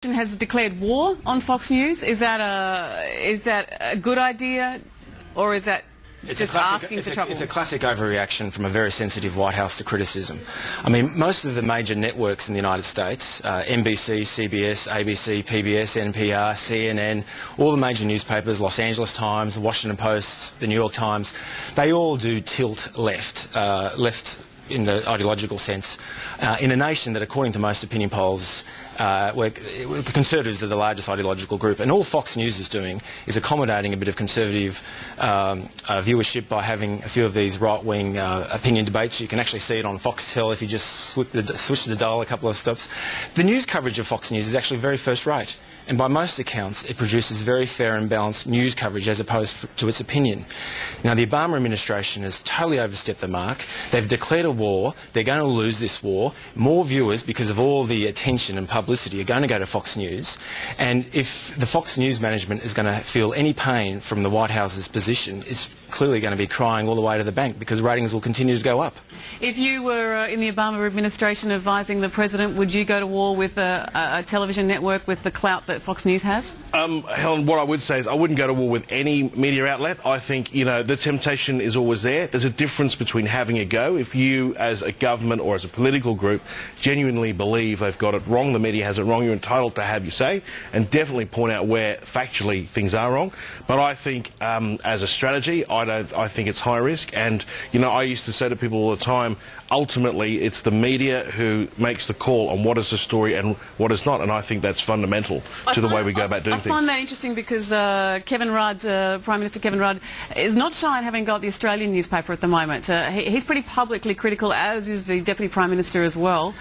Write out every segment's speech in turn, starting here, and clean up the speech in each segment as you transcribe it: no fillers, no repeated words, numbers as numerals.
Has declared war on Fox News. Is that a good idea, or is that just asking for trouble? It's a classic overreaction from a very sensitive Whitehouse to criticism. I mean, most of the major networks in the United States, NBC, CBS, ABC, PBS, NPR, CNN, all the major newspapers, Los Angeles Times, the Washington Post, the New York Times, they all do tilt left, left in the ideological sense, in a nation that, according to most opinion polls, where Conservatives are the largest ideological group. And all Fox News is doing is accommodating a bit of conservative viewership by having a few of these right-wing opinion debates. You can actually see it on Foxtel if you just switch the dial a couple of stops. The news coverage of Fox News is actually very first-rate. And by most accounts, it produces very fair and balanced news coverage as opposed to its opinion. Now, the Obama administration has totally overstepped the mark. They've declared a war. They're going to lose this war. More viewers, because of all the attention and publicity, are going to go to Fox News. And if the Fox News management is going to feel any pain from the White House's position, it's clearly going to be crying all the way to the bank, because ratings will continue to go up. If you were in the Obama administration advising the president, would you go to war with a television network with the clout that Fox News has? Helen, what I would say is I wouldn't go to war with any media outlet. I think, the temptation is always there. There's a difference between having a go. If you, as a government or as a political group, genuinely believe they've got it wrong, the media has it wrong, you're entitled to have your say and definitely point out where factually things are wrong. But I think as a strategy, I think it's high risk. And, I used to say to people all the time, ultimately it's the media who makes the call on what is the story and what is not. And I think that's fundamental to the way we go about doing things. I find that interesting because Kevin Rudd, Prime Minister Kevin Rudd, is not shy in having got the Australian newspaper at the moment. He's pretty publicly critical, as is the Deputy Prime Minister as well.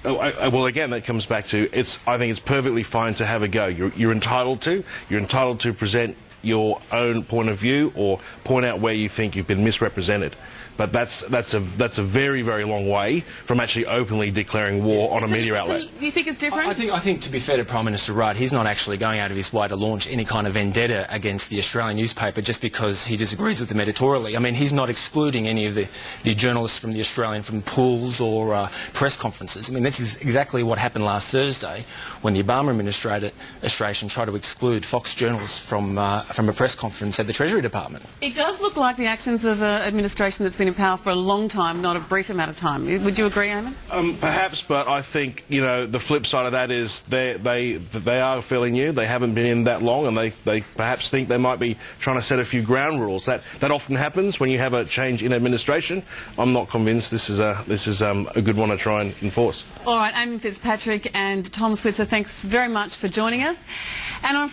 Well, again, that comes back to I think it's perfectly fine to have a go. You're entitled to. You're entitled to present your own point of view or point out where you think you've been misrepresented. But that's a very, very long way from actually openly declaring war on a media outlet. You think it's different? I think, to be fair to Prime Minister Rudd, he's not actually going out of his way to launch any kind of vendetta against the Australian newspaper just because he disagrees with them editorially. I mean, he's not excluding any of the journalists from the Australian from pools or press conferences. I mean, this is exactly what happened last Thursday when the Obama administration tried to exclude Fox journalists from a press conference at the Treasury Department. It does look like the actions of an administration that's been in power for a long time, not a brief amount of time. Would you agree, Eamon? Perhaps, but I think, the flip side of that is they are fairly new. They haven't been in that long, and they perhaps think they might be trying to set a few ground rules. That often happens when you have a change in administration. I'm not convinced this is a good one to try and enforce. All right, Eamon Fitzpatrick and Tom Switzer, thanks very much for joining us. And on